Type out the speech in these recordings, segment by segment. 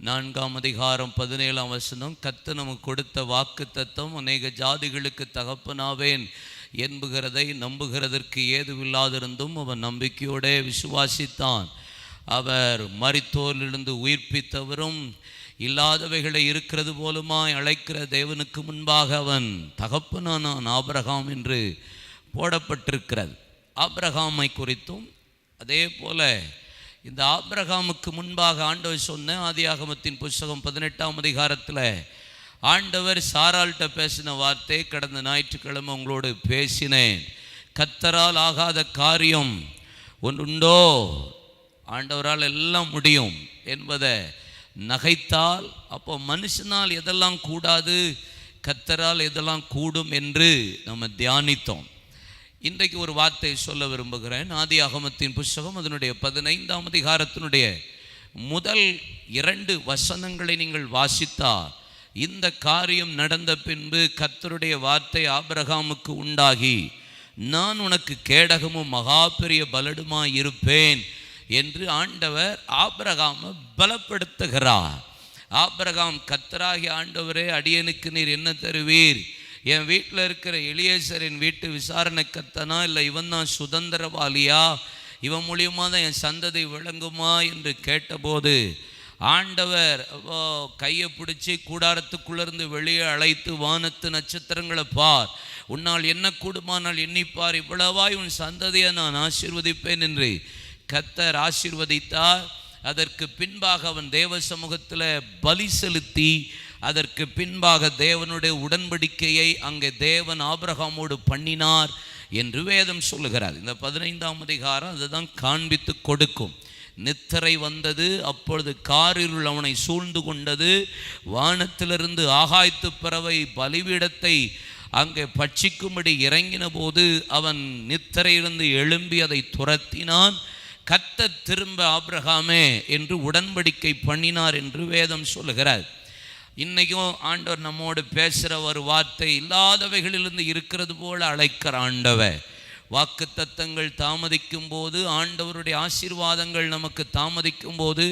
4:17 கர்த்தர் நமக்கு கொடுத்த வாக்கு தத்தம் அநேக ஜாதிகளுக்கு தகப்பனாவேன் என்புகிறதை நம்புகிறதற்கு ஏதுவில்லாதிருந்தும் அவன் நம்பிக்கையோடு விசுவாசித்தான். அவர் மரித்தோரிலிருந்து உயிர்ப்பித்தவரும் இல்லாதவைகளை இருக்கிறது போலுமாய் அழைக்கிற தேவனுக்கு முன்பாக அவன் தகப்பனானான் ஆபிரகாம் என்று போடப்பட்டிருக்கிறது. ஆபிரகாமை குறித்தும் அதே போல இந்த ஆபிரகாமுக்கு முன்பாக ஆண்டவர் சொன்ன ஆதியாகமத்தின் புஸ்தகம் 18 ஆண்டவர் சாராள்கிட்ட பேசின வார்த்தை கடந்த ஞாயிற்றுக்கிழமை உங்களோடு பேசினேன். கர்த்தரால் ஆகாத காரியம் ஒன்றுண்டோ, ஆண்டவரால் எல்லாம் முடியும் என்பதை நகைத்தால், அப்போ மனுஷனால் எதெல்லாம் கூடாது, கர்த்தரால் எதெல்லாம் கூடும் என்று நம்ம தியானித்தோம். இன்றைக்கு ஒரு வார்த்தை சொல்ல விரும்புகிறேன். ஆதியாகமத்தின் புஸ்தகம் அதனுடைய 15 முதல் 2 வசனங்களை நீங்கள் வாசித்தால், இந்த காரியம் நடந்த பின்பு கர்த்தருடைய வார்த்தை ஆபிரகாமுக்கு உண்டாகி, நான் உனக்கு கேடகமும் மகா பெரிய பலனுமாய் இருப்பேன் என்று ஆண்டவர் ஆபிரகாமை பலப்படுத்துகிறார். ஆபிரகாம் கர்த்தராகிய ஆண்டவரே, அடியனுக்கு நீர் என்ன தருவீர்? என் வீட்டில் இருக்கிற எலியேசரின் வீட்டு விசாரணை கர்த்தனா, இல்லை இவன் தான் சுதந்திரவாளியா, இவன் மூலியமாக தான் என் சந்ததி விளங்குமா என்று கேட்டபோது ஆண்டவர் கையை பிடிச்சி கூடாரத்துக்குள்ளேருந்து வெளியே அழைத்து, வானத்து நட்சத்திரங்களை பார், உன்னால் என்ன கூடுமானால் எண்ணிப்பார், இவ்வளவாய் உன் சந்ததியை நான் ஆசீர்வதிப்பேன் என்று கர்த்தர் ஆசீர்வதித்தார். அதற்கு பின்பாக அவன் தேவ சமூகத்தில் பலி செலுத்தி, அதற்கு பின்பாக தேவனுடைய உடன்படிக்கையை அங்கே தேவன் ஆபிரகாமோடு பண்ணினார் என்று வேதம் சொல்லுகிறார். இந்த 15 அதுதான் காண்பித்து கொடுக்கும். நித்திரை வந்தது, அப்பொழுது காரிருள் அவனை சூழ்ந்து கொண்டது. வானத்திலிருந்து ஆகாயத்து பறவை பலிபீடத்தை அங்கே பட்சிக்கும்படி இறங்கின போது அவன் நித்திரையிலிருந்து எழும்பி அதை துரத்தினான். கர்த்தர் திரும்ப ஆபிரகாமே என்று உடன்படிக்கை பண்ணினார் என்று வேதம் சொல்லுகிறார். இன்றைக்கும் ஆண்டவர் நம்மோடு பேசுகிற ஒரு வார்த்தை, இல்லாதவைகளிலிருந்து இருக்கிறது போல அழைக்கிற ஆண்டவர். வாக்கு தத்தங்கள் தாமதிக்கும் போது, ஆண்டவருடைய ஆசீர்வாதங்கள் நமக்கு தாமதிக்கும் போது,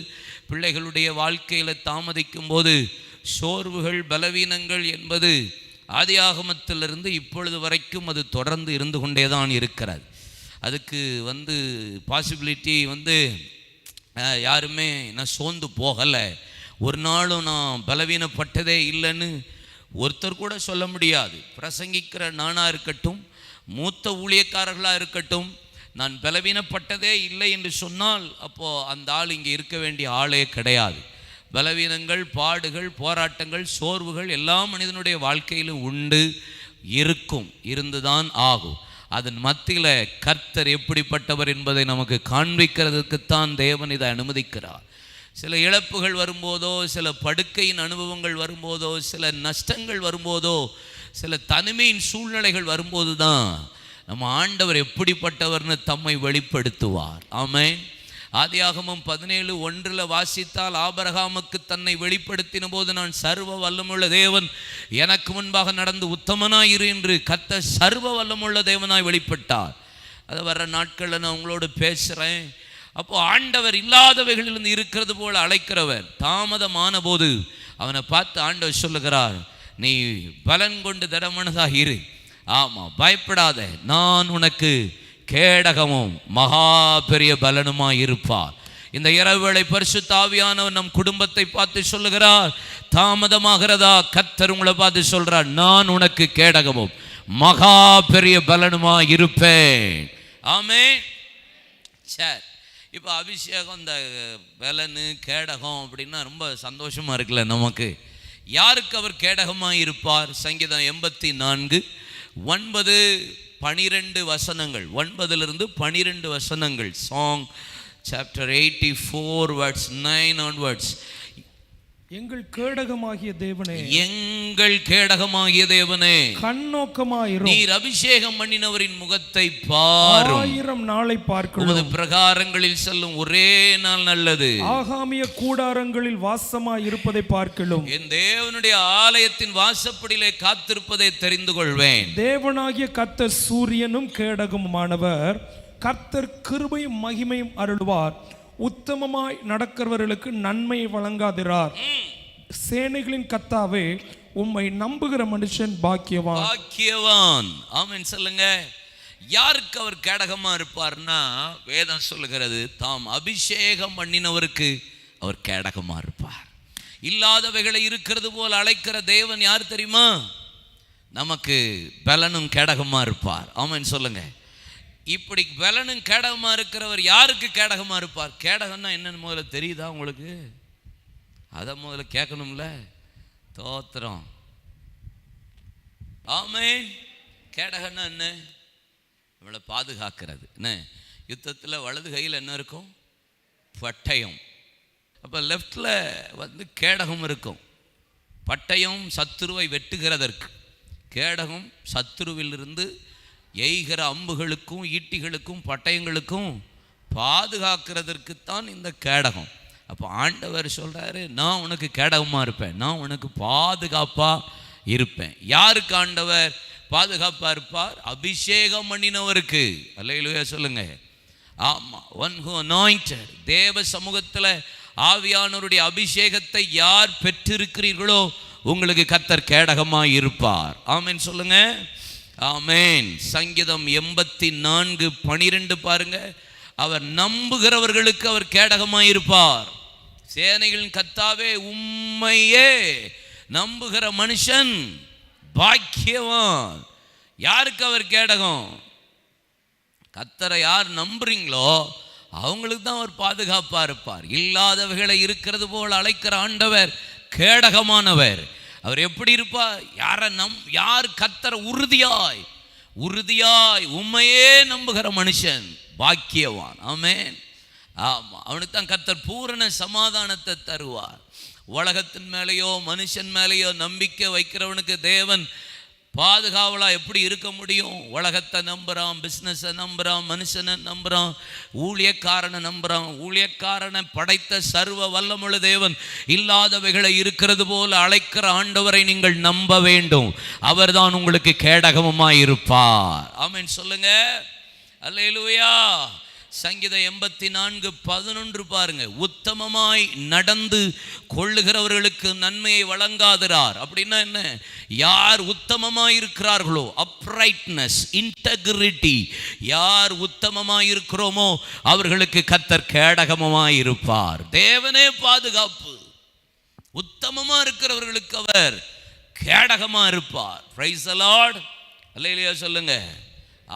பிள்ளைகளுடைய வாழ்க்கையில் தாமதிக்கும் போது, சோர்வுகள் பலவீனங்கள் என்பது ஆதியாகமத்திலிருந்து இப்பொழுது வரைக்கும் அது தொடர்ந்து இருந்து கொண்டே தான் இருக்கிறது. அதுக்கு பாசிபிலிட்டி யாருமே நான் சோர்ந்து போகலை, ஒரு நாளும் நான் பலவீனப்பட்டதே இல்லைன்னு ஒருத்தர் கூட சொல்ல முடியாது. பிரசங்கிக்கிற நானாக இருக்கட்டும், மூத்த ஊழியக்காரர்களாக இருக்கட்டும், நான் பலவீனப்பட்டதே இல்லை என்று சொன்னால் அப்போது அந்த ஆள் இங்கே இருக்க வேண்டிய ஆளே கிடையாது. பலவீனங்கள், பாடுகள், போராட்டங்கள், சோர்வுகள் எல்லாம் மனிதனுடைய வாழ்க்கையிலும் உண்டு, இருக்கும், இருந்துதான் ஆகும். அதன் மத்தியில் கர்த்தர் எப்படிப்பட்டவர் என்பதை நமக்கு காண்பிக்கிறதுக்குத்தான் தேவன் இதை அனுமதிக்கிறார். சில இழப்புகள் வரும்போதோ, சில படுக்கையின் அனுபவங்கள் வரும்போதோ, சில நஷ்டங்கள் வரும்போதோ, சில தனிமையின் சூழ்நிலைகள் வரும்போது தான் நம்ம ஆண்டவர் எப்படிப்பட்டவர்னு தம்மை வெளிப்படுத்துவார். ஆமென். ஆதியாகமம் 17:1 வாசித்தால், ஆபிரகாமுக்கு தன்னை வெளிப்படுத்தின போது, நான் சர்வ வல்லமுள்ள தேவன், எனக்கு முன்பாக நடந்து உத்தமனாயிரு என்று கர்த்தர் சர்வ வல்லமுள்ள தேவனாய் வெளிப்பட்டார். அது வர்ற நாட்களில் நான் உங்களோடு பேசுகிறேன். அப்போ ஆண்டவர் இல்லாதவைகளிலிருந்து இருக்கிறது போல அழைக்கிறவர். தாமதமான போது அவனை பார்த்து ஆண்டவர் சொல்லுகிறார், நீ பலன் கொண்டு திடமனதாக இரு, ஆமாம் பயப்படாத, நான் உனக்கு கேடகமும் மகா பெரிய பலனுமாய் இருப்பார். இந்த இரவுவேளை பரிசுத்த ஆவியானவர் நம் குடும்பத்தை பார்த்து சொல்லுகிறார், தாமதமாகிறதா? கர்த்தர் உங்களை பார்த்து சொல்றார், நான் உனக்கு கேடகமும் மகா பெரிய பலனுமாய் இருப்பேன். ஆமென். சரி, இப்போ அபிஷேகம், இந்த பலனு கேடகம் அப்படின்னா ரொம்ப சந்தோஷமாக இருக்குல்ல நமக்கு. யாருக்கு அவர் கேடகமாக இருப்பார்? சங்கீதம் 84:9-12 வசனங்கள், 9-12 வசனங்கள். Song chapter 84:9 onwards. எங்கள் கேடகமாகிய தேவனே, எங்கள் கேடகமாகிய தேவனே, கண்ணோக்கமாயிரும், நீர் அபிஷேகம் பண்ணினவரின் முகத்தை பாரும். 1000 நாளை பார்க்கிறோம். உமது பிரகாரங்களில் செல்லும் ஒரே நாள் நல்லது. ஆகாமிய கூடாரங்களில் வாசமாய் இருப்பதை பார்க்கிறோம். என் தேவனுடைய ஆலயத்தின் வாசப்படியிலே காத்திருப்பதை தெரிந்து கொள்வேன். தேவனாகிய கர்த்தர் சூரியனும் கேடகமுமானவர். கர்த்தர் கிருபையும் மகிமையும் அருள்வார். உத்தமமாய் நடக்கிறவர்களுக்கு நன்மையை வழங்காதிரார். சேனைகளின் கர்த்தாவே, உம்மை நம்புகிற மனுஷன் பாக்கியவான். பாக்கியவான். ஆமென் சொல்லுங்க. யாருக்கு அவர் கேடகமா இருப்பார்னா, வேதம் சொல்லுகிறது, தாம் அபிஷேகம் பண்ணினவருக்கு அவர் கேடகமா இருப்பார். இல்லாதவைகளை இருக்கிறது போல் அழைக்கிற தேவன் யார் தெரியுமா? நமக்கு பலனும் கேடகமா இருப்பார். ஆமென் சொல்லுங்க. இப்படி பலனும் கேடகமா இருக்கிறவர் யாருக்கு கேடகமா இருப்பார்? கேடகம்னா என்னன்னு முதல்ல தெரியுதா உங்களுக்கு? அதை முதல்ல கேட்கணும்ல. தோத்திரம். ஆமென். கேடகம்னா என்ன? நம்மளை பாதுகாக்கிறது. என்ன? யுத்தத்தில் வலது கையில் என்ன இருக்கும்? பட்டயம். அப்போ லெஃப்டில் கேடகம் இருக்கும். பட்டயம் சத்துருவை வெட்டுகிறதற்கு, கேடகம் சத்துருவிலிருந்து எய்கிற அம்புகளுக்கும் ஈட்டிகளுக்கும் பட்டயங்களுக்கும் பாதுகாக்கிறதற்குத்தான் இந்த கேடகம். அப்போ ஆண்டவர் சொல்கிறாரு, நான் உனக்கு கேடகமாக இருப்பேன், நான் உனக்கு பாதுகாப்பாக இருப்பேன். யாருக்கு ஆண்டவர் பாதுகாப்பாக இருப்பார்? அபிஷேகம் பண்ணினவருக்கு. அல்லேலூயா சொல்லுங்க. ஆமாம். One who anointed. தேவ சமூகத்தில் ஆவியானவருடைய அபிஷேகத்தை யார் பெற்றிருக்கிறீர்களோ உங்களுக்கு கர்த்தர் கேடகமாக இருப்பார். ஆமென் சொல்லுங்க. ஆமென். சங்கீதம் 84:12 பாருங்க. அவர் நம்புகிறவர்களுக்கு அவர் கேடகமாக இருப்பார். சேனைகளின் கர்த்தாவே, உம்மையே நம்புகிற மனுஷன் பாக்கியவான். யாருக்கு அவர் கேடகம்? கர்த்தரை யார் நம்புறீங்களோ அவங்களுக்கு தான் அவர் பாதுகாப்பாக இருப்பார். இல்லாதவைகளை இருக்கிறது போல் அழைக்கிற ஆண்டவர் கேடகமானவர். அவர் எப்படி இருப்பார்? யார் கர்த்தரை உறுதியாய் உண்மையே நம்புகிற மனுஷன் பாக்கியவான். ஆமென். ஆமாம். அவனுக்கு தான் கர்த்தர் பூரண சமாதானத்தை தருவார். உலகத்தின் மேலேயோ மனுஷன் மேலேயோ நம்பிக்கை வைக்கிறவனுக்கு தேவன் பாதுகாவலாக எப்படி இருக்க முடியும்? உலகத்தை நம்புகிறான், பிஸ்னஸை நம்புகிறான், மனுஷனை நம்புகிறான், ஊழியக்காரனை நம்புகிறான். ஊழியக்காரனை படைத்த சர்வ வல்லமுள்ள தேவன் இல்லாதவைகளை இருக்கிறது போல அழைக்கிற ஆண்டவரை நீங்கள் நம்ப வேண்டும். அவர்தான் உங்களுக்கு கேடகமாய் இருப்பார். ஆமென் சொல்லுங்க. அல்லேலூயா. சங்கீதம் 84:11 பாருங்க. உத்தமமாய் நடந்து கொள்ளுகிறவர்களுக்கு நன்மையை வழங்காதிரார். அப்படின்னா என்ன? யார் உத்தமமாய் இருக்கிறார்களோ, அப்ரைட்னஸ், இன்டெகிரிட்டி, யார் உத்தமமாய் இருக்கிறோமோ அவர்களுக்கு கர்த்தர் கேடகமாய் இருப்பார். தேவனே பாதுகாப்பு. உத்தமமா இருக்கிறவர்களுக்கு அவர் கேடகமா இருப்பார். Praise the Lord. அல்லேலூயா சொல்லுங்க.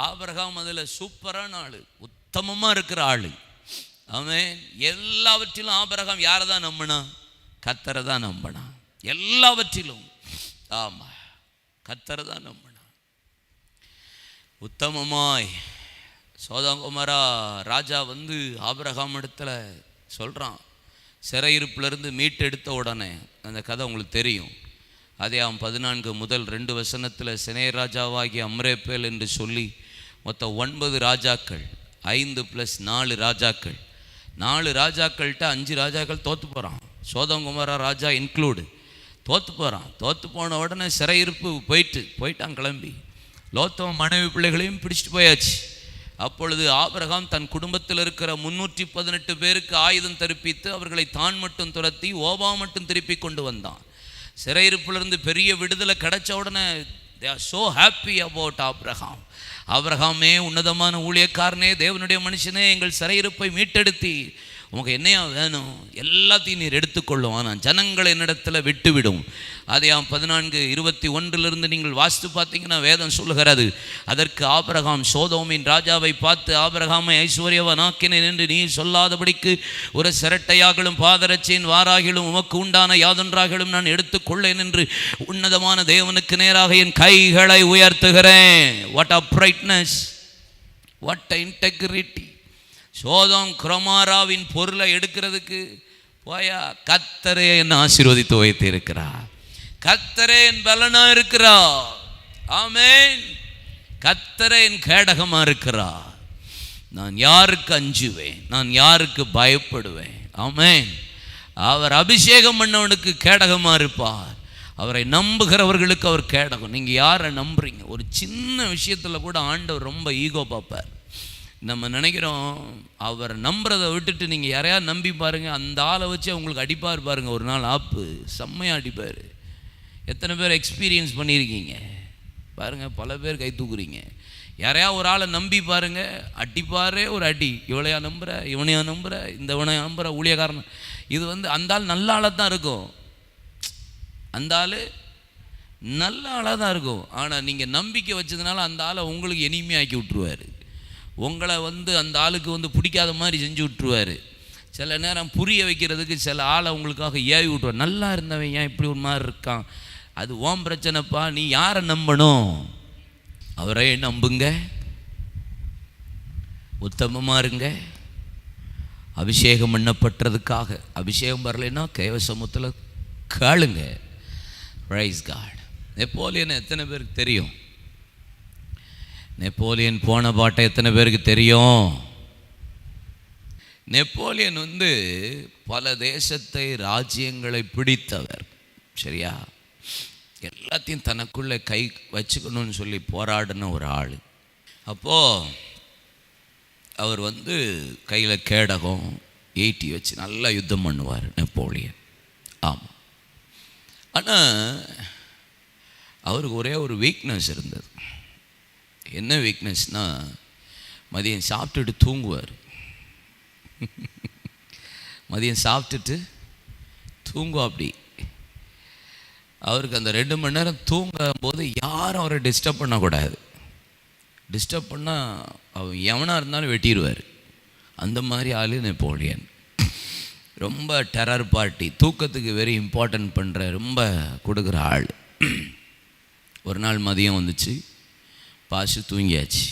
ஆபிரகாம் அதில் சூப்பரான ஆளு, உத்தமமாக இருக்கிற ஆளு. ஆமென். எல்லாவற்றிலும் ஆபிரகாம் யாரை தான் நம்பினா? கர்த்தரை தான் நம்பினா. எல்லாவற்றிலும். ஆமாம், கர்த்தரை தான் நம்பினா. உத்தமமாய் சோதோம் கொமோரா ராஜா ஆபிரகாம் இடத்துல சொல்கிறான், சிறையிருப்பிலிருந்து மீட்டெடுத்த உடனே, அந்த கதை உங்களுக்கு தெரியும். Adiyam 14 முதல் 2 வசனத்தில் சினை ராஜாவாகிய அம்ரேப்பேல் என்று சொல்லி மொத்தம் 9 ராஜாக்கள், 5 + 4 ராஜாக்கள். 4 ராஜாக்கள்கிட்ட 5 ராஜாக்கள் தோற்று போகிறான். சோதோம் கொமோரா ராஜா இன்க்ளூடு தோற்று போகிறான். தோற்று போன உடனே சிறையிருப்பு போயிட்டான் கிளம்பி. லோத்தம் மனைவி பிள்ளைகளையும் பிடிச்சிட்டு போயாச்சு. அப்பொழுது ஆபிரகாம் தன் குடும்பத்தில் இருக்கிற 318 பேருக்கு ஆயுதம் தரிப்பித்து அவர்களை தான் மட்டும் துரத்தி ஓபா மட்டும் திருப்பி கொண்டு வந்தான். சிறையிருப்பிலிருந்து பெரிய விடுதலை கிடைச்ச உடனே they are so happy about Abraham. ஆபிரகாமே, உன்னதமான ஊழியக்காரனே, தேவனுடைய மனுஷனே, எங்கள் சிறையிருப்பை மீட்டெடுத்தி உனக்கு என்னையா வேணும்? எல்லாத்தையும் நீர் எடுத்துக்கொள்ளும், ஆனால் ஜனங்களை என்னிடத்தில் விட்டுவிடும். Adiyam 14:21 நீங்கள் வாசித்து பார்த்தீங்கன்னா வேதம் சொல்லுகிறது, அதற்கு ஆபிரகாம் சோதோமின் ராஜாவை பார்த்து, ஆபிரகாமை ஐஸ்வர்யவனாக்கினேன் என்று நீ சொல்லாதபடிக்கு ஒரு சிரட்டையாகலும் பாதரட்சியின் வாராகிலும் உமக்கு உண்டான யாதொன்றாகிலும் நான் எடுத்துக்கொள்ளேன் என்று உன்னதமான தேவனுக்கு நேராக என் கைகளை உயர்த்துகிறேன். What uprightness, what integrity. Sodom கொமோராவின் பொருளை எடுக்கிறதுக்கு போயா, கர்த்தரே என்னை ஆசீர்வதித்து வைத்து இருக்கிறார். கர்த்தரே என் பலனா இருக்கிறார். ஆமென். கர்த்தரே என் கேடகமா இருக்கிறார். நான் யாருக்கு அஞ்சுவேன்? நான் யாருக்கு பயப்படுவேன்? ஆமென். அவர் அபிஷேகம் பண்ணவனுக்கு கேடகமா இருப்பார். அவரை நம்புகிறவர்களுக்கு அவர் கேடகம். நீங்கள் யாரை நம்புறீங்க? ஒரு சின்ன விஷயத்தில் கூட ஆண்டவர் ரொம்ப ஈகோ பார்ப்பார். நம்ம நினைக்கிறோம் அவர் நம்புறதை விட்டுட்டு நீங்கள் யாரையா நம்பி பாருங்கள், அந்த ஆளை வச்சு உங்களுக்கு அடிப்பார் பாருங்கள். ஒரு நாள் ஆப்பு செம்மையாக அடிப்பார். எத்தனை பேர் எக்ஸ்பீரியன்ஸ் பண்ணியிருக்கீங்க பாருங்கள். பல பேர் கை தூக்குறீங்க. யாரையா ஒரு ஆளை நம்பி பாருங்கள், அடிப்பாரே ஒரு அடி. இவளையா நம்புகிற, இவனையா நம்புகிற, இந்த இவனையா நம்புகிற, ஊழியக்காரன். இது அந்த ஆள் நல்ல ஆளாக தான் இருக்கும். அந்த ஆள் நல்ல ஆளாக தான் இருக்கும். ஆனால் நீங்கள் நம்பிக்கை வச்சதுனால அந்த ஆளை உங்களுக்கு எளிமையாக்கி விட்ருவார். உங்களை அந்த ஆளுக்கு பிடிக்காத மாதிரி செஞ்சு விட்ருவார். சில நேரம் புரிய வைக்கிறதுக்கு சில ஆளை உங்களுக்காக ஏவி விட்ருவார். நல்லா இருந்தவன் ஏன் இப்படி ஒரு மாதிரி இருக்கான், அது ஓம் பிரச்சனைப்பா. நீ யாரை நம்பணும்? அவரே நம்புங்க, உத்தமமாக இருங்க. அபிஷேகம் பண்ணப்பட்டதுக்காக, அபிஷேகம் வரலைன்னா கைவசமத்தில் கேளுங்க. Price God. நெப்போலியன் எத்தனை பேருக்கு தெரியும்? நெப்போலியன் போன பாட்டை எத்தனை பேருக்கு தெரியும்? நெப்போலியன் பல தேசத்தை, ராஜ்யங்களை பிடித்தவர். சரியா? எல்லாத்தையும் தனக்குள்ளே கை வச்சுக்கணும்னு சொல்லி போராடின ஒரு ஆள். அப்போது அவர் கையில் கேடகம் ஈட்டி வச்சு நல்லா யுத்தம் பண்ணுவார் நெப்போலியன். ஆமாம். ஆனால் அவருக்கு ஒரே ஒரு வீக்னஸ் இருந்தது. என்ன வீக்னஸ்னால், மதியம் சாப்பிட்டுட்டு தூங்குவார். மதியம் சாப்பிட்டுட்டு தூங்குவாப்படி. அவருக்கு அந்த 2 மணி நேரம் தூங்கும் போது யாரும் அவரை டிஸ்டர்ப் பண்ணக்கூடாது. டிஸ்டர்ப் பண்ணால் அவன் எவனாக இருந்தாலும் வெட்டிடுவார். அந்த மாதிரி ஆள் நெப்போலியன். ரொம்ப டெரர் பார்ட்டி, தூக்கத்துக்கு வெரி இம்பார்ட்டன்ட் பண்ணுற, ரொம்ப கொடுக்குற ஆள். ஒரு நாள் மதியம் வந்துச்சு, பாசு தூங்கியாச்சு.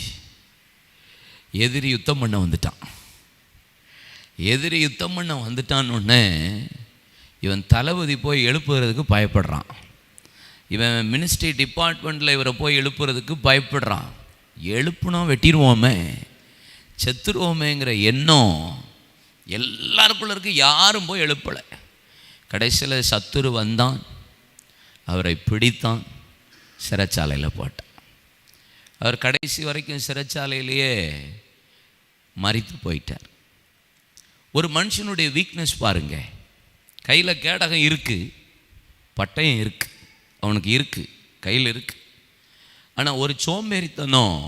எதிரி யுத்தம் பண்ண வந்துட்டான். எதிரி யுத்தம் பண்ண வந்துட்டான்னு இவன் தளபதி போய் எழுப்புறதுக்கு பயப்படுறான். இவன் மினிஸ்ட்ரி டிபார்ட்மெண்ட்டில் இவரை போய் எழுப்புறதுக்கு பயப்படுறான். எழுப்புனா வெட்டிடுவோமே, செத்துருவோமேங்கிற எண்ணம் எல்லாருக்குள்ள இருக்கு. யாரும் போய் எழுப்பலை. கடைசியில் சத்துரு வந்தான், அவரை பிடித்தான், சிறைச்சாலையில் போட்டான். அவர் கடைசி வரைக்கும் சிறைச்சாலையிலேயே மரித்து போயிட்டார். ஒரு மனுஷனுடைய வீக்னஸ் பாருங்க. கையில் கேடகம் இருக்குது, பட்டயம் இருக்குது, அவனுக்கு இருக்குது, கையில் இருக்குது. ஆனால் ஒரு சோம்பேறித்தனம்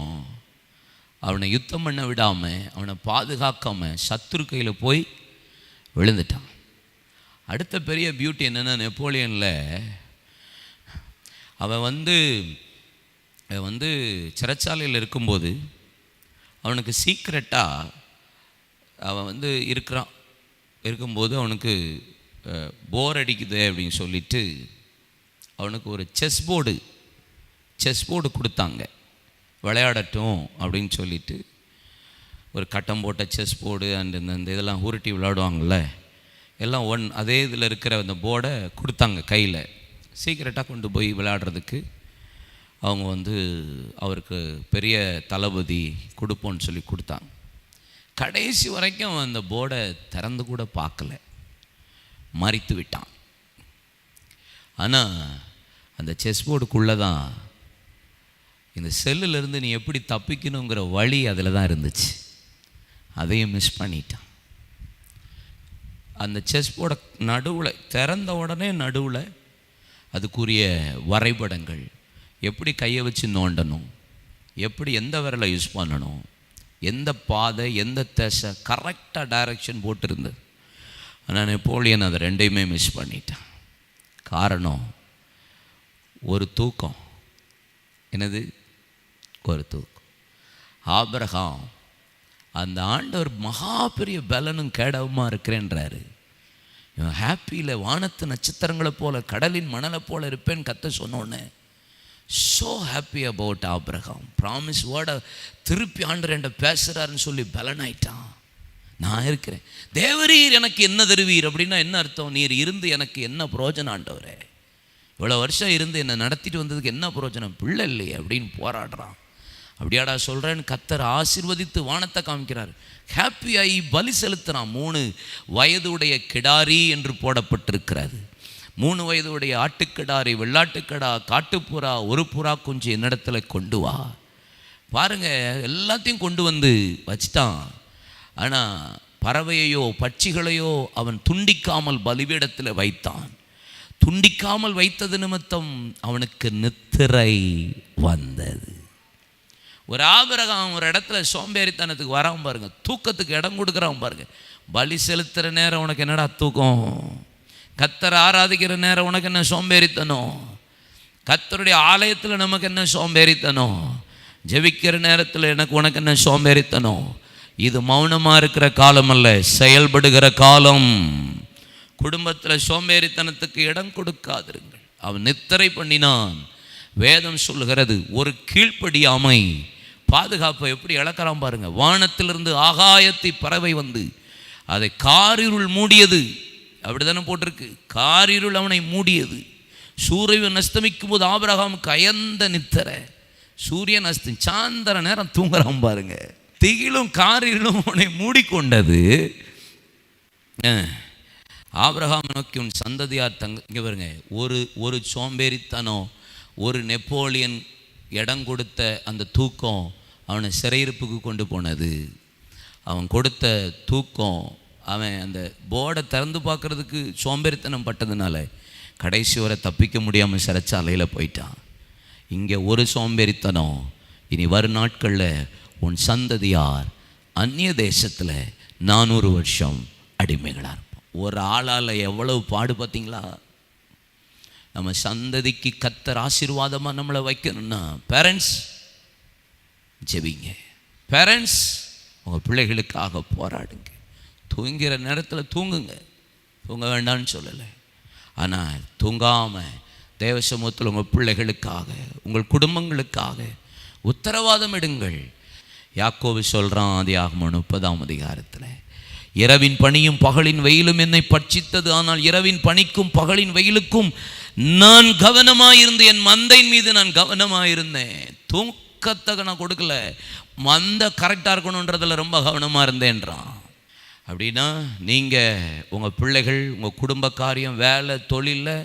அவனை யுத்தம் பண்ண விடாமல், அவனை பாதுகாக்காமல் சத்துரு கையில் போய் விழுந்துட்டான். அடுத்த பெரிய பியூட்டி என்னென்னா, நெப்போலியனில் அவன் சிறைச்சாலையில் இருக்கும்போது அவனுக்கு சீக்ரெட்டாக அவன் இருக்கும்போது அவனுக்கு போர் அடிக்குது அப்படின்னு சொல்லிட்டு அவனுக்கு ஒரு செஸ் போர்டு கொடுத்தாங்க, விளையாடட்டும் அப்படின்னு சொல்லிட்டு. ஒரு கட்டம் போட்ட செஸ் போர்டு அண்ட் இந்த இதெல்லாம் உருட்டி விளையாடுவாங்கள்ல, எல்லாம் அதே இதில் இருக்கிற அந்த போர்டை கொடுத்தாங்க கையில். சீக்கிரட்டாக கொண்டு போய் விளையாடுறதுக்கு அவங்க அவருக்கு பெரிய தளபதி கொடுப்போன்னு சொல்லி கொடுத்தாங்க. கடைசி வரைக்கும் அந்த போர்டை திறந்து கூட பார்க்கல, மறித்து விட்டான். ஆனால் அந்த செஸ் போர்டுக்குள்ளே தான் இந்த செல்லுலேருந்து நீ எப்படி தப்பிக்கணுங்கிற வழி அதில் தான் இருந்துச்சு. அதையும் மிஸ் பண்ணிட்டான். அந்த செஸ் போர்டை நடுவில் திறந்த உடனே நடுவில் அதுக்குரிய வரைபடங்கள், எப்படி கையை வச்சு நோண்டணும், எப்படி எந்த விரலை யூஸ் பண்ணணும், எந்த பாதை, எந்த திசை, கரெக்டாக டைரக்ஷன் போட்டிருந்தது. ஆனால் நெப்போலியன் அதை ரெண்டையுமே மிஸ் பண்ணிட்டான். காரணம் ஒரு தூக்கம். என்னது? ஒரு தூக்கம். ஆபிரகாம் அந்த ஆண்டவர் மகா பெரிய பலனும் கேடவுமாக இருக்கிறேன்றாரு. இவன் ஹாப்பியில் வானத்து நட்சத்திரங்களை போல, கடலின் மணலை போல இருப்பேன்னு கத்த சொன்னோன்னே so happy about Abraham. Promise வேர்டை திருப்பி ஆண்டவர் என்கிட்ட பேசுகிறாருன்னு சொல்லி பலனாயிட்டான். நான் இருக்கிறேன், தேவரீர் எனக்கு என்ன தருவீர் அப்படின்னா என்ன அர்த்தம்? நீர் இருந்து எனக்கு என்ன பிரயோஜனம் ஆண்டவரே? இவ்வளோ வருஷம் இருந்து என்னை நடத்திட்டு வந்ததுக்கு என்ன பிரயோஜனம்? பிள்ளை இல்லையே அப்படின்னு போராடுறான். அப்படியாடா சொல்கிறேன்னு கத்தர் ஆசீர்வதித்து வானத்தை காமிக்கிறார். ஹாப்பியாகி பலி செலுத்துகிறான். 3 வயதுடைய கிடாரி என்று போடப்பட்டிருக்கிறது. 3 வயதுடைய ஆட்டுக்கிடாரி, வெள்ளாட்டுக்கடா, காட்டுப்புறா, ஒரு புறா குஞ்சு என்னிடத்துல கொண்டு வா. பாருங்க, எல்லாத்தையும் கொண்டு வந்து வச்சிட்டான். ஆனால் பறவையையோ பட்சிகளையோ அவன் துண்டிக்காமல் பலிபீடத்தில் வைத்தான். துண்டிக்காமல் வைத்தது நிமித்தம் அவனுக்கு நித்திரை வந்தது. ஒரு ஆபிரகாம் ஒரு இடத்துல சோம்பேறித்தனத்துக்கு வராமல் பாருங்க, தூக்கத்துக்கு இடம் கொடுக்குறான் பாருங்க. பலி செலுத்துகிற நேரம் உனக்கு என்னடா தூக்கம்? கர்த்தரை ஆராதிக்கிற நேரம் உனக்கு என்ன சோம்பேறித்தனம்? கர்த்தருடைய ஆலயத்தில் நமக்கு என்ன சோம்பேறித்தனம்? ஜெபிக்கிற நேரத்தில் உனக்கு என்ன சோம்பேறித்தனம்? இது மௌனமாக இருக்கிற காலம் அல்ல, செயல்படுகிற காலம். குடும்பத்தில் சோம்பேறித்தனத்துக்கு இடம் கொடுக்காதிருங்கள். அவன் நித்திரை பண்ணினான். வேதம் சொல்லுகிறது, ஒரு கீழ்ப்படியாமை பாதுகாப்பை எப்படி இழக்கிறான் பாருங்க. வானத்திலிருந்து ஆகாயத்தை பறவை வந்து அதை காரிருள் மூடியது. அப்படித்தானே போட்டிருக்கு, காரிருள் அவனை மூடியது. சூரியன் அஸ்தமிக்கும் போது ஆபிரகாம் கயந்த நித்திரை. சூரியன் சாயந்தர நேரம் தூங்குறான் பாருங்க. திகிலும் காரிருளும் அவனை மூடிக்கொண்டது. ஆபிரகாம் நோக்கி உன் சந்ததியார் இங்கே பாருங்க, ஒரு சோம்பேறித்தனம், ஒரு நெப்போலியன் இடம் கொடுத்த அந்த தூக்கம் அவனை சிறையிருப்புக்கு கொண்டு போனது. அவன் கொடுத்த தூக்கம், அவன் அந்த போர்டை திறந்து பார்க்குறதுக்கு சோம்பேறித்தனம் பட்டதுனால கடைசி வரை தப்பிக்க முடியாமல் சிறைச்சாலையில் போயிட்டான். இங்கே ஒரு சோம்பேறித்தனம். இனி வரும் நாட்களில் உன் சந்ததியார் அந்நிய தேசத்தில் 400 வருஷம் அடிமைகளாக இருப்போம். ஒரு ஆளால் எவ்வளவு பாடு பார்த்தீங்களா? நம்ம சந்ததிக்கு கர்த்தர் ஆசீர்வாதமாக நம்மளை வைக்கணும்னா பேரண்ட்ஸ் ஜெபிங்க. பேரண்ட்ஸ் உங்கள் பிள்ளைகளுக்காக போராடுங்க. தூங்குகிற நேரத்தில் தூங்குங்க, தூங்க வேண்டாம்னு சொல்லலை. ஆனால் தூங்காமல் தேவ சமூகத்தில் உங்கள் பிள்ளைகளுக்காக, உங்கள் குடும்பங்களுக்காக உத்தரவாதம் எடுங்கள். யாக்கோபு சொல்கிறான் ஆதியாகமம் 30ஆம் அதிகாரத்தில், இரவின் பனியும் பகலின் வெயிலும் என்னை பட்சித்தது, ஆனால் இரவின் பனிக்கும் பகலின் வெயிலுக்கும் நான் கவனமாயிருந்து என் மந்தையின் மீது நான் கவனமாயிருந்தேன். தூக்கத்தை நான் கொடுக்கல, மந்தை கரெக்டாக இருக்கணுன்றதில் ரொம்ப கவனமாக இருந்தேன்றான். அப்படின்னா நீங்கள் உங்கள் பிள்ளைகள், உங்கள் குடும்ப காரியம், வேலை, தொழிலில்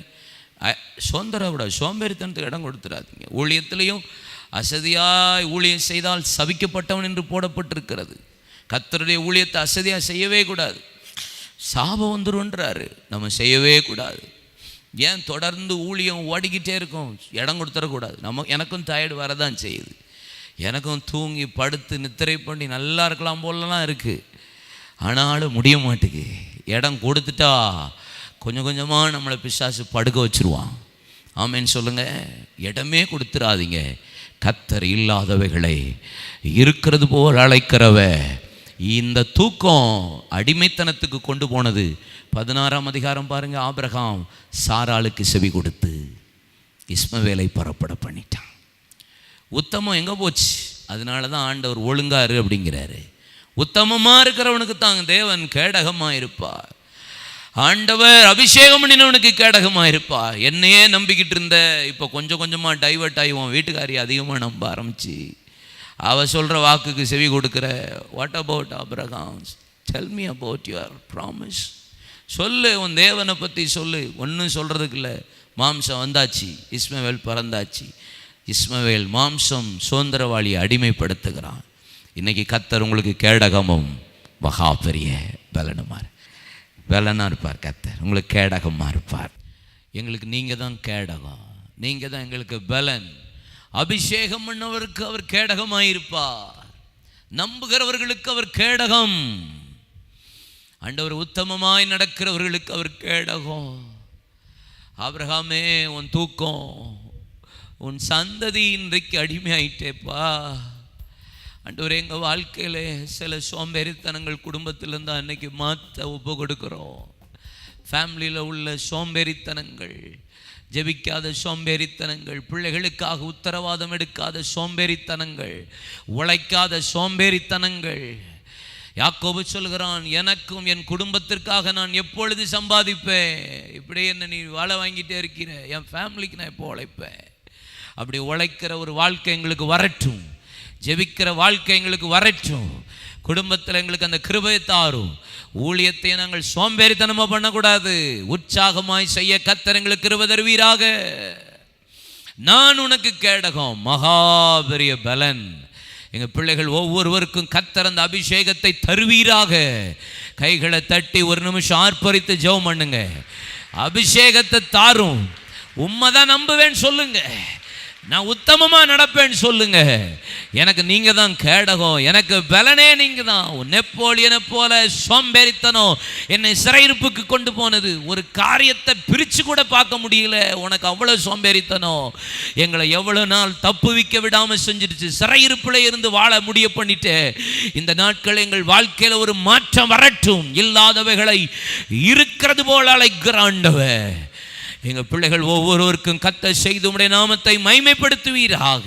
சொந்தரக்கூடாது. சோம்பேறித்தனத்துக்கு இடம் கொடுத்துடாதீங்க. ஊழியத்திலையும் அசதியாய் ஊழியம் செய்தால் சபிக்கப்பட்டவன் என்று போடப்பட்டிருக்கிறது. கர்த்தருடைய ஊழியத்தை அசதியாக செய்யவே கூடாது. சாபம் வந்துருன்றாரு, நம்ம செய்யவே கூடாது. ஏன் தொடர்ந்து ஊழியம் ஓடிக்கிட்டே இருக்கும்? இடம் கொடுத்துடக்கூடாது. எனக்கும் டயர்டு வரதான் செய்யுது. எனக்கும் தூங்கி படுத்து நித்திரை பண்ணி நல்லா இருக்கலாம் போலலாம் இருக்குது. ஆனாலும் முடிய மாட்டேங்குது. இடம் கொடுத்துட்டா கொஞ்சம் கொஞ்சமாக நம்மளை பிசாசு படுக்க வச்சுருவான். ஆமேன்னு சொல்லுங்கள். இடமே கொடுத்துடாதீங்க. கர்த்தர் இல்லாதவைகளை இருக்கிறது போல் அழைக்கிறவ. இந்த தூக்கம் அடிமைத்தனத்துக்கு கொண்டு போனது. 16ஆம் அதிகாரம் பாருங்க. ஆபிரகாம் சாராளுக்கு செவி கொடுத்து இஸ்மவேலை புறப்பட பண்ணிட்டான். உத்தமம் எங்கே போச்சு? அதனால தான் ஆண்டவர் ஒழுங்காரு அப்படிங்கிறாரு. உத்தமமாக இருக்கிறவனுக்கு தான் தேவன் கேடகமாக இருப்பார். ஆண்டவர் அபிஷேகம் பண்ணினவனுக்கு கேடகமாக இருப்பார். என்னையே நம்பிக்கிட்டு இருந்த இப்போ கொஞ்சம் கொஞ்சமாக டைவர்ட் ஆகிவோம். வீட்டுக்காரி அதிகமாக நம்ப ஆரம்பிச்சு அவள் சொல்கிற வாக்குக்கு செவி கொடுக்குற. What about Abraham? Tell me about your promise. சொல்லு, உன் தேவனை பற்றி சொல்லு. ஒன்றும் சொல்கிறதுக்கு இல்லை. மாம்சம் வந்தாச்சு, இஸ்மவேல் பிறந்தாச்சு. இஸ்மவேல் மாம்சம் சுதந்திரவாளியை அடிமைப்படுத்துகிறான். இன்றைக்கி கர்த்தர் உங்களுக்கு கேடகமும் மகா பெரிய பலனாக இருப்பார். கர்த்தர் உங்களுக்கு கேடகமாக இருப்பார். எங்களுக்கு நீங்கள் தான் கேடகம், நீங்கள் தான் எங்களுக்கு பலன். அபிஷேகம் பண்ணவருக்கு அவர் கேடகமாக இருப்பார். நம்புகிறவர்களுக்கு அவர் கேடகம். ஆண்டவர் உத்தமமாய் நடக்கிறவர்களுக்கு அவர் கேடகம். ஆபிரகாமே, உன் தூக்கம், உன் சந்ததி இன்றைக்கு அடிமையாயிட்டேப்பா. ஆண்டவரே, எங்கள் வாழ்க்கையில் சில சோம்பேறித்தனங்கள் குடும்பத்திலேருந்து அன்னைக்கு மாற்ற ஒப்பு கொடுக்குறோம். ஃபேமிலியில் உள்ள சோம்பேறித்தனங்கள், ஜெபிக்காத சோம்பேறித்தனங்கள், பிள்ளைகளுக்காக உத்தரவாதம் எடுக்காத சோம்பேறித்தனங்கள், உழைக்காத சோம்பேறித்தனங்கள். யாக்கோபு சொல்கிறான், எனக்கும் என் குடும்பத்திற்காக நான் எப்பொழுது சம்பாதிப்பேன்? இப்படியே என்ன நீ வாழை வாங்கிட்டே இருக்கிற, என் ஃபேமிலிக்கு நான் எப்போ உழைப்பேன்? அப்படி உழைக்கிற ஒரு வாழ்க்கை எங்களுக்கு வரட்டும். ஜெபிக்கிற வாழ்க்கை எங்களுக்கு வரட்டும். குடும்பத்தில் எங்களுக்கு அந்த கிருபையை தாரும். ஊழியத்தை நாங்கள் சோம்பேறித்தனமாக பண்ணக்கூடாது. உற்சாகமாய் செய்ய கர்த்தர் எங்களுக்கு கிருபை தருவீராக. நான் உனக்கு கேடகம், மகா பெரிய பலன். எங்கள் பிள்ளைகள் ஒவ்வொருவருக்கும் கர்த்தர் அந்த அபிஷேகத்தை தருவீராக. கைகளை தட்டி ஒரு நிமிஷம் ஆர்ப்பரித்து ஜெபம் பண்ணுங்க. அபிஷேகத்தை தாரும். உண்மைதான் நம்புவேன்னு சொல்லுங்க. நான் உத்தமமாக நடப்பேன்னு சொல்லுங்க. எனக்கு நீங்கள் தான் கேடகம், எனக்கு பலனே நீங்கள் தான். நெப்போலியனை போல சோம்பேறித்தனம் என்னை சிறையிருப்புக்கு கொண்டு போனது. ஒரு காரியத்தை பிரித்து கூட பார்க்க முடியல. உனக்கு அவ்வளோ சோம்பேறித்தனம் எங்களை எவ்வளோ நாள் தப்புவிக்க விடாமல் செஞ்சிருச்சு. சிறையிருப்பில் இருந்து வாழ முடிய பண்ணிட்டு இந்த நாட்கள் எங்கள் வாழ்க்கையில் ஒரு மாற்றம் வரட்டும். இல்லாதவைகளை இருக்கிறது போல அழைக்கிற ஆண்டவர் எங்கள் பிள்ளைகள் ஒவ்வொருவருக்கும் கர்த்தர் செய்து உம்முடைய நாமத்தை மகிமைப்படுத்துவீராக.